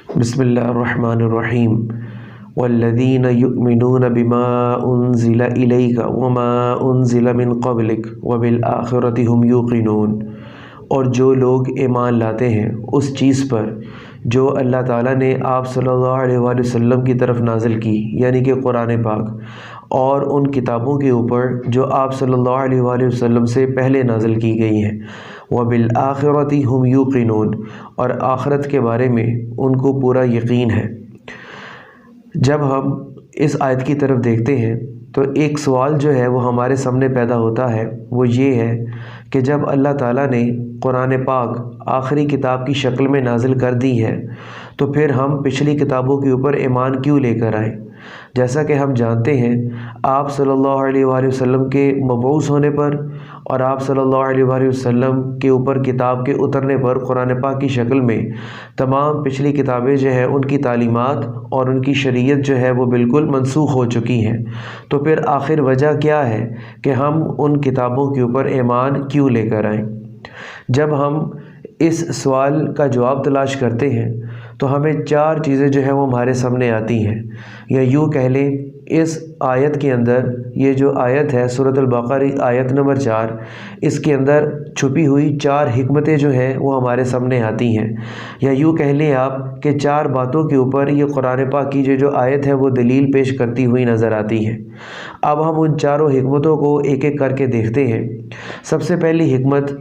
بسم اللہ الرحمن الرحیم والذین یؤمنون بما انزل الیک وما انزل من قبلک وبالآخرۃ هم یوقنون، اور جو لوگ ایمان لاتے ہیں اس چیز پر جو اللہ تعالیٰ نے آپ صلی اللہ علیہ وآلہ وسلم کی طرف نازل کی، یعنی کہ قرآن پاک، اور ان کتابوں کے اوپر جو آپ صلی اللہ علیہ وآلہ وسلم سے پہلے نازل کی گئی ہیں، وَبِالْآخِرَةِ هُمْ يُوقِنُونَ، اور آخرت کے بارے میں ان کو پورا یقین ہے۔ جب ہم اس آیت کی طرف دیکھتے ہیں تو ایک سوال جو ہے وہ ہمارے سامنے پیدا ہوتا ہے، وہ یہ ہے کہ جب اللہ تعالیٰ نے قرآن پاک آخری کتاب کی شکل میں نازل کر دی ہے تو پھر ہم پچھلی کتابوں کے اوپر ایمان کیوں لے کر آئیں؟ جیسا کہ ہم جانتے ہیں، آپ صلی اللہ علیہ وآلہ وسلم کے مبعوث ہونے پر اور آپ صلی اللہ علیہ وآلہ وسلم کے اوپر کتاب کے اترنے پر قرآن پاک کی شکل میں تمام پچھلی کتابیں جو ہیں ان کی تعلیمات اور ان کی شریعت جو ہے وہ بالکل منسوخ ہو چکی ہیں۔ تو پھر آخر وجہ کیا ہے کہ ہم ان کتابوں کے اوپر ایمان کیوں لے کر آئیں؟ جب ہم اس سوال کا جواب تلاش کرتے ہیں تو ہمیں چار چیزیں جو ہیں وہ ہمارے سامنے آتی ہیں، یا یوں کہہ لیں اس آیت کے اندر، یہ جو آیت ہے سورۃ البقرہ آیت نمبر 4، اس کے اندر چھپی ہوئی چار حکمتیں جو ہیں وہ ہمارے سامنے آتی ہیں، یا یوں کہہ لیں آپ کہ چار باتوں کے اوپر یہ قرآن پاک کی جو آیت ہے وہ دلیل پیش کرتی ہوئی نظر آتی ہے۔ اب ہم ان چاروں حکمتوں کو ایک ایک کر کے دیکھتے ہیں۔ سب سے پہلی حکمت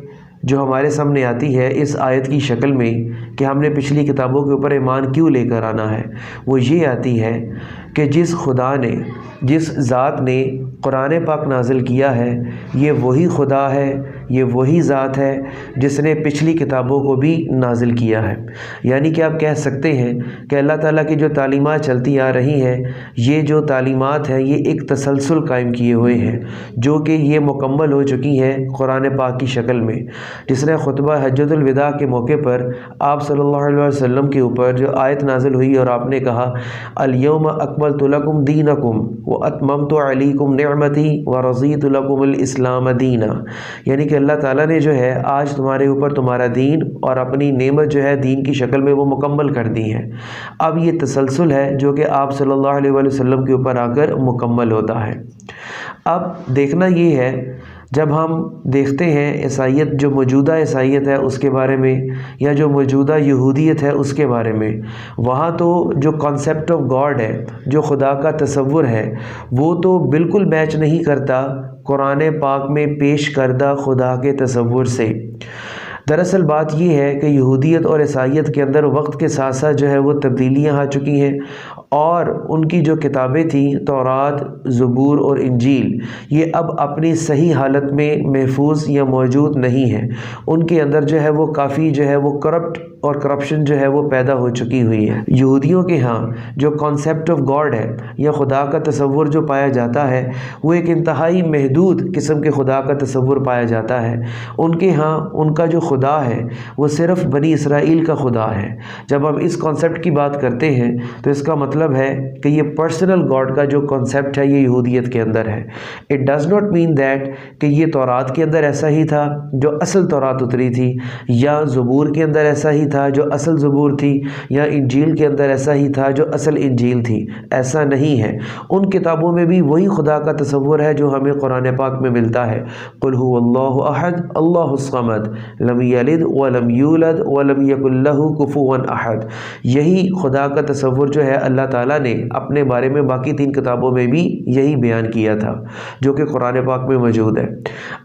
جو ہمارے سامنے آتی ہے اس آیت کی شکل میں کہ ہم نے پچھلی کتابوں کے اوپر ایمان کیوں لے کر آنا ہے، وہ یہ آتی ہے کہ جس خدا نے، جس ذات نے قرآن پاک نازل کیا ہے، یہ وہی خدا ہے، یہ وہی ذات ہے جس نے پچھلی کتابوں کو بھی نازل کیا ہے۔ یعنی کہ آپ کہہ سکتے ہیں کہ اللہ تعالیٰ کی جو تعلیمات چلتی آ رہی ہیں، یہ جو تعلیمات ہیں یہ ایک تسلسل قائم کیے ہوئے ہیں، جو کہ یہ مکمل ہو چکی ہیں قرآن پاک کی شکل میں۔ جس نے خطبہ حجۃ الوداع کے موقع پر آپ صلی اللہ علیہ وسلم کے اوپر جو آیت نازل ہوئی اور آپ نے کہا الیوم اکملت لکم دینکم واتممت علیکم نعمتی ورضیت لکم الاسلام دینا، یعنی کہ اللہ تعالیٰ نے جو ہے آج تمہارے اوپر تمہارا دین اور اپنی نعمت جو ہے دین کی شکل میں وہ مکمل کر دی ہے۔ اب یہ تسلسل ہے جو کہ آپ صلی اللہ علیہ وآلہ وسلم کے اوپر آ کر مکمل ہوتا ہے۔ اب دیکھنا یہ ہے، جب ہم دیکھتے ہیں عیسائیت، جو موجودہ عیسائیت ہے اس کے بارے میں، یا جو موجودہ یہودیت ہے اس کے بارے میں، وہاں تو جو کانسیپٹ آف گاڈ ہے، جو خدا کا تصور ہے، وہ تو بالکل میچ نہیں کرتا قرآن پاک میں پیش کردہ خدا کے تصور سے۔ دراصل بات یہ ہے کہ یہودیت اور عیسائیت کے اندر وقت کے ساتھ ساتھ جو ہے وہ تبدیلیاں آ چکی ہیں، اور ان کی جو کتابیں تھیں تورات، زبور اور انجیل، یہ اب اپنی صحیح حالت میں محفوظ یا موجود نہیں ہیں۔ ان کے اندر جو ہے وہ کافی جو ہے وہ کرپٹ اور کرپشن جو ہے وہ پیدا ہو چکی ہوئی ہے۔ یہودیوں کے ہاں جو کانسیپٹ آف گاڈ ہے یا خدا کا تصور جو پایا جاتا ہے، وہ ایک انتہائی محدود قسم کے خدا کا تصور پایا جاتا ہے۔ ان کے ہاں ان کا جو خدا ہے وہ صرف بنی اسرائیل کا خدا ہے۔ جب ہم اس کانسیپٹ کی بات کرتے ہیں تو اس کا مطلب ہے کہ یہ پرسنل گاڈ کا جو کانسیپٹ ہے یہ یہودیت کے اندر ہے۔ It does not mean that کہ یہ تورات کے اندر ایسا ہی تھا جو اصل تورات اتری تھی، یا زبور کے اندر ایسا ہی تھا جو اصل زبور تھی، یا انجیل کے اندر ایسا ہی تھا جو اصل انجیل تھی۔ ایسا نہیں ہے۔ ان کتابوں میں بھی وہی خدا کا تصور ہے جو ہمیں قرآن پاک میں ملتا ہے۔ قل هو اللہ احد اللہ الصمد لم یلد ولم یولد ولم یکن لہ کفوا احد، یہی خدا کا تصور جو ہے اللہ تعالیٰ نے اپنے بارے میں باقی 3 کتابوں میں بھی یہی بیان کیا تھا جو کہ قرآن پاک میں موجود ہے۔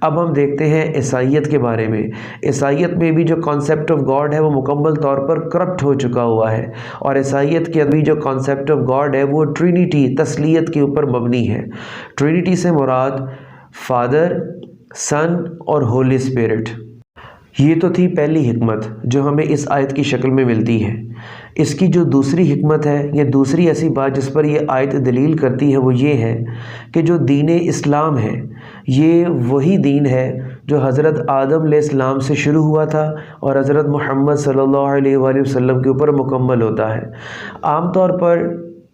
اب ہم دیکھتے ہیں عیسائیت کے بارے میں۔ عیسائیت میں بھی جو کانسیپٹ آف گاڈ ہے وہ مکمل طور پر کرپٹ ہو چکا ہوا ہے، اور عیسائیت کے اندر جو کانسیپٹ آف گاڈ ہے وہ ٹرینیٹی، تثلیت کے اوپر مبنی ہے۔ ٹرینیٹی سے مراد فادر، سن اور ہولی اسپرٹ۔ یہ تو تھی پہلی حکمت جو ہمیں اس آیت کی شکل میں ملتی ہے۔ اس کی جو دوسری حکمت ہے، یہ دوسری ایسی بات جس پر یہ آیت دلیل کرتی ہے، وہ یہ ہے کہ جو دین اسلام ہے یہ وہی دین ہے جو حضرت آدم علیہ السلام سے شروع ہوا تھا اور حضرت محمد صلی اللہ علیہ وآلہ وسلم کے اوپر مکمل ہوتا ہے۔ عام طور پر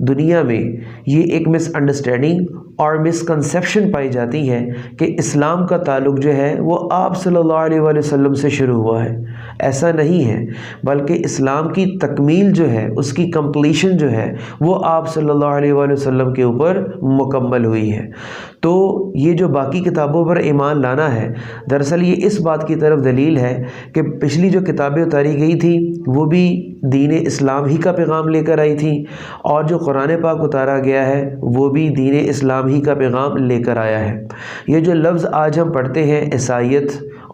دنیا میں یہ ایک مس انڈرسٹینڈنگ اور مسکنسیپشن پائی جاتی ہے کہ اسلام کا تعلق جو ہے وہ آپ صلی اللہ علیہ وآلہ وسلم سے شروع ہوا ہے. ایسا نہیں ہے، بلکہ اسلام کی تکمیل جو ہے، اس کی کمپلیشن جو ہے، وہ آپ صلی اللہ علیہ وآلہ وسلم کے اوپر مکمل ہوئی ہے. تو یہ جو باقی کتابوں پر ایمان لانا ہے، دراصل یہ اس بات کی طرف دلیل ہے کہ پچھلی جو کتابیں اتاری گئی تھی وہ بھی دین اسلام ہی کا پیغام لے کر آئی تھی، اور جو قرآن پاک اتارا گیا ہے وہ بھی دین اسلام ہی کا پیغام لے کر آیا ہے. یہ جو لفظ آج ہم پڑھتے ہیں عیسائیت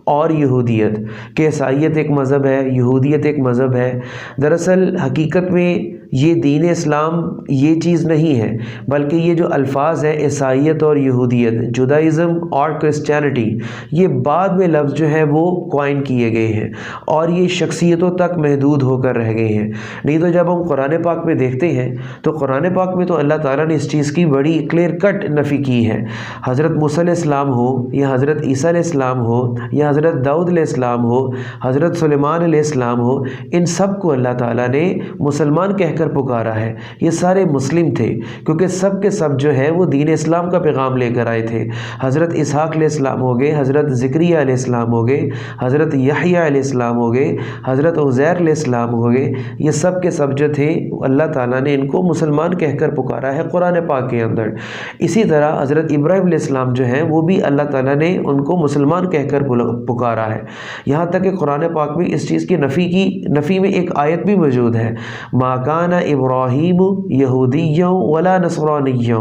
اور یہودیت، کہ عیسائیت ایک مذہب ہے، یہودیت ایک مذہب ہے، دراصل حقیقت میں یہ دین اسلام یہ چیز نہیں ہے، بلکہ یہ جو الفاظ ہے عیسائیت اور یہودیت، جودائزم اور کرسچینٹی، یہ بعد میں لفظ جو ہے وہ کوائن کیے گئے ہیں اور یہ شخصیتوں تک محدود ہو کر رہ گئے ہیں. نہیں تو جب ہم قرآن پاک میں دیکھتے ہیں تو قرآن پاک میں تو اللہ تعالیٰ نے اس چیز کی بڑی کلیئر کٹ نفی کی ہے. حضرت موسیٰ علیہ السلام ہو یا حضرت عیسیٰ علیہ السلام ہو یا حضرت داؤد علیہ السلام ہو، حضرت سلیمان علیہ السلام ہو، ان سب کو اللہ تعالیٰ نے مسلمان کہہ کر پکارا ہے. یہ سارے مسلم تھے کیونکہ سب کے سب جو ہے وہ دین اسلام کا پیغام لے کر آئے تھے. حضرت اسحاق علیہ السلام ہو گئے، حضرت زکریا علیہ السلام ہو گئے، حضرت یحییٰ علیہ السلام ہو گئے، حضرت عزیر علیہ السلام ہو گئے. یہ سب کے سب جو تھے اللہ تعالیٰ نے ان کو مسلمان کہہ کر پکارا ہے قرآن پاک کے اندر. اسی طرح حضرت ابراہیم علیہ السلام جو ہیں وہ بھی اللہ تعالیٰ نے ان کو مسلمان کہہ کر پکارا ہے. یہاں تک کہ قرآن پاک میں اس چیز کی نفی میں ایک آیت بھی موجود ہے، ما کان ابراہیم یہودیا ولا نصرانیا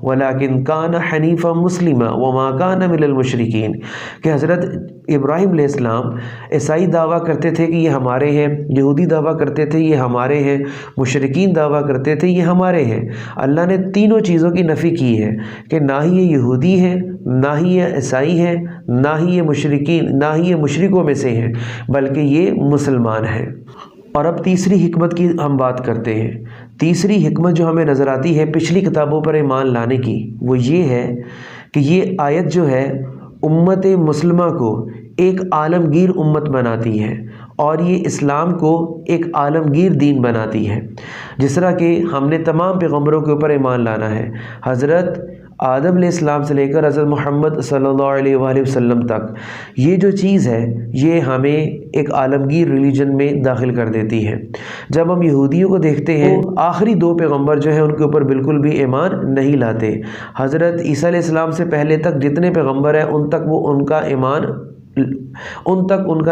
ولکن کان حنیفا مسلما وما کان من المشرکین، کہ حضرت ابراہیم علیہ السلام عیسائی دعویٰ کرتے تھے کہ یہ ہمارے ہیں، یہودی دعویٰ کرتے تھے یہ ہمارے ہیں، مشرکین دعویٰ کرتے تھے یہ ہمارے ہیں. اللہ نے تینوں چیزوں کی نفی کی ہے کہ نہ ہی یہ یہودی ہیں، نہ ہی یہ عیسائی ہیں، نہ ہی یہ مشرکین، نہ ہی یہ مشرکوں میں سے ہیں، بلکہ یہ مسلمان ہیں. اور اب تیسری حکمت کی ہم بات کرتے ہیں. تیسری حکمت جو ہمیں نظر آتی ہے پچھلی کتابوں پر ایمان لانے کی، وہ یہ ہے کہ یہ آیت جو ہے امت مسلمہ کو ایک عالمگیر امت بناتی ہے اور یہ اسلام کو ایک عالمگیر دین بناتی ہے. جس طرح کہ ہم نے تمام پیغمبروں کے اوپر ایمان لانا ہے، حضرت آدم علیہ السلام سے لے کر حضرت محمد صلی اللہ علیہ وآلہ وسلم تک، یہ جو چیز ہے یہ ہمیں ایک عالمگیر ریلیجن میں داخل کر دیتی ہے. جب ہم یہودیوں کو دیکھتے ہیں، آخری دو پیغمبر جو ہیں ان کے اوپر بالکل بھی ایمان نہیں لاتے. حضرت عیسیٰ علیہ السلام سے پہلے تک جتنے پیغمبر ہیں ان تک ان کا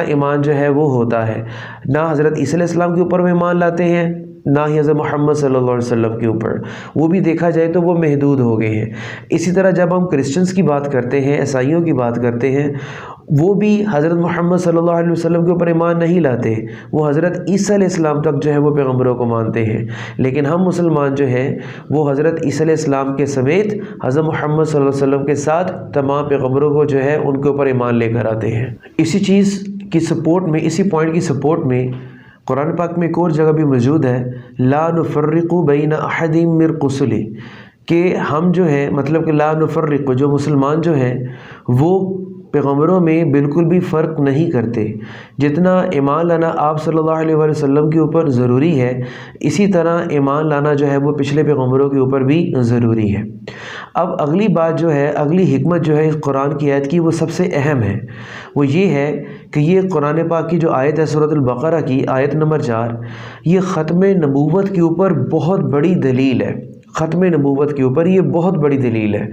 ایمان جو ہے وہ ہوتا ہے. نہ حضرت عیسیٰ علیہ السلام کے اوپر وہ ایمان لاتے ہیں، نہ ہی حضرت محمد صلی اللہ علیہ وسلم کے اوپر، وہ بھی دیکھا جائے تو وہ محدود ہو گئے ہیں. اسی طرح جب ہم کرسچنز کی بات کرتے ہیں، عیسائیوں کی بات کرتے ہیں، وہ بھی حضرت محمد صلی اللہ علیہ وسلم کے اوپر ایمان نہیں لاتے، وہ حضرت عیسیٰ علیہ السلام تک جو ہے وہ پیغمبروں کو مانتے ہیں. لیکن ہم مسلمان جو ہیں وہ حضرت عیسیٰ علیہ السلام کے سمیت حضرت محمد صلی اللہ علیہ وسلم کے ساتھ تمام پیغمبروں کو جو ہے ان کے اوپر ایمان لے کر آتے ہیں. اسی چیز کی سپورٹ میں، اسی پوائنٹ کی سپورٹ میں قرآن پاک میں ایک اور جگہ بھی موجود ہے، لا نفرق بین احد من رسلہ، کہ ہم جو ہیں مطلب کہ لا نفرق، جو مسلمان جو ہیں وہ پیغمبروں میں بالکل بھی فرق نہیں کرتے. جتنا ایمان لانا آپ صلی اللہ علیہ وآلہ وسلم کے اوپر ضروری ہے، اسی طرح ایمان لانا جو ہے وہ پچھلے پیغمبروں کے اوپر بھی ضروری ہے. اب اگلی بات جو ہے، اگلی حکمت جو ہے اس قرآن کی آیت کی، وہ سب سے اہم ہے. وہ یہ ہے کہ یہ قرآن پاک کی جو آیت ہے سورۃ البقرہ کی آیت نمبر 4، یہ ختم نبوت کے اوپر بہت بڑی دلیل ہے. ختم نبوت کے اوپر یہ بہت بڑی دلیل ہے.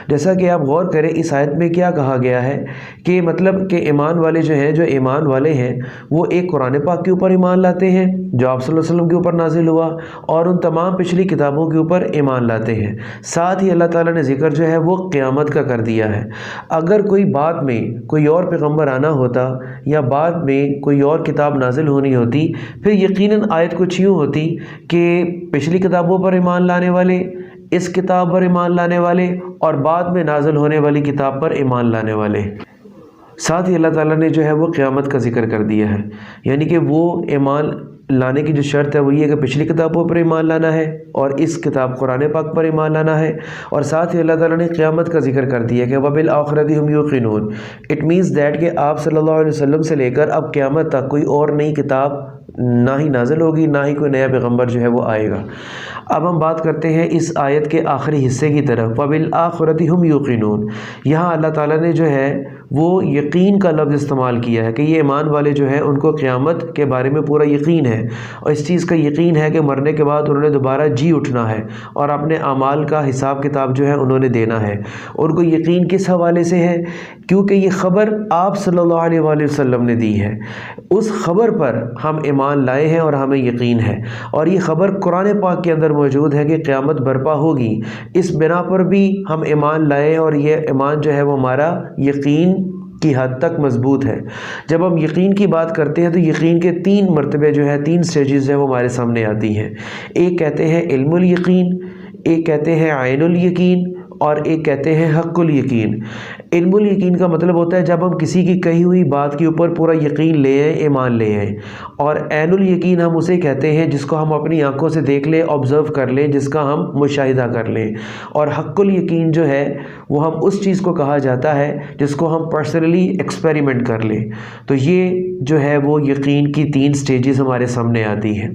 جیسا کہ آپ غور کریں اس آیت میں کیا کہا گیا ہے کہ مطلب کہ ایمان والے جو ہیں، جو ایمان والے ہیں وہ ایک قرآن پاک کے اوپر ایمان لاتے ہیں جو آپ صلی اللہ علیہ وسلم کے اوپر نازل ہوا، اور ان تمام پچھلی کتابوں کے اوپر ایمان لاتے ہیں. ساتھ ہی اللہ تعالیٰ نے ذکر جو ہے وہ قیامت کا کر دیا ہے. اگر کوئی بعد میں کوئی اور پیغمبر آنا ہوتا یا بعد میں کوئی اور کتاب نازل ہونی ہوتی، پھر یقیناً آیت کچھ یوں ہوتی کہ پچھلی کتابوں پر ایمان لانے والے، اس کتاب پر ایمان لانے والے، اور بعد میں نازل ہونے والی کتاب پر ایمان لانے والے. ساتھ ہی اللہ تعالیٰ نے جو ہے وہ قیامت کا ذکر کر دیا ہے، یعنی کہ وہ ایمان لانے کی جو شرط ہے وہ یہ ہے کہ پچھلی کتابوں پر ایمان لانا ہے اور اس کتاب قرآن پاک پر ایمان لانا ہے. اور ساتھ ہی اللہ تعالیٰ نے قیامت کا ذکر کر دیا کہ وَبِالْآخِرَةِ هُمْ يُوقِنُونَ. اٹ مینس دیٹ کہ آپ صلی اللہ علیہ وسلم سے لے کر اب قیامت تک کوئی اور نئی کتاب نہ ہی نازل ہوگی، نہ ہی کوئی نیا پیغمبر جو ہے وہ آئے گا۔ اب ہم بات کرتے ہیں اس آیت کے آخری حصے کی طرف، وَبِالْآخِرَةِ هُمْ يُوقِنُونَ۔ یہاں اللہ تعالیٰ نے جو ہے وہ یقین کا لفظ استعمال کیا ہے کہ یہ ایمان والے جو ہیں ان کو قیامت کے بارے میں پورا یقین ہے، اور اس چیز کا یقین ہے کہ مرنے کے بعد انہوں نے دوبارہ جی اٹھنا ہے اور اپنے اعمال کا حساب کتاب جو ہے انہوں نے دینا ہے۔ ان کو یقین کس حوالے سے ہے؟ کیونکہ یہ خبر آپ صلی اللہ علیہ وآلہ وسلم نے دی ہے، اس خبر پر ہم ایمان لائے ہیں اور ہمیں یقین ہے، اور یہ خبر قرآن پاک کے اندر موجود ہے کہ قیامت برپا ہوگی۔ اس بنا پر بھی ہم ایمان لائے، اور یہ ایمان جو ہے وہ ہمارا یقین کی حد تک مضبوط ہے۔ جب ہم یقین کی بات کرتے ہیں تو یقین کے 3 مرتبے جو ہے، 3 سٹیجز ہیں وہ ہمارے سامنے آتی ہیں۔ ایک کہتے ہیں علم الیقین، ایک کہتے ہیں عین الیقین، اور ایک کہتے ہیں حق الیقین۔ علم الیقین کا مطلب ہوتا ہے جب ہم کسی کی کہی ہوئی بات کے اوپر پورا یقین لے آئیں، ایمان لے آئیں، اور عین الیقین ہم اسے کہتے ہیں جس کو ہم اپنی آنکھوں سے دیکھ لیں، آبزرو کر لیں، جس کا ہم مشاہدہ کر لیں، اور حق الیقین جو ہے وہ ہم اس چیز کو کہا جاتا ہے جس کو ہم پرسنلی ایکسپیریمنٹ کر لیں۔ تو یہ جو ہے وہ یقین کی 3 سٹیجز ہمارے سامنے آتی ہیں۔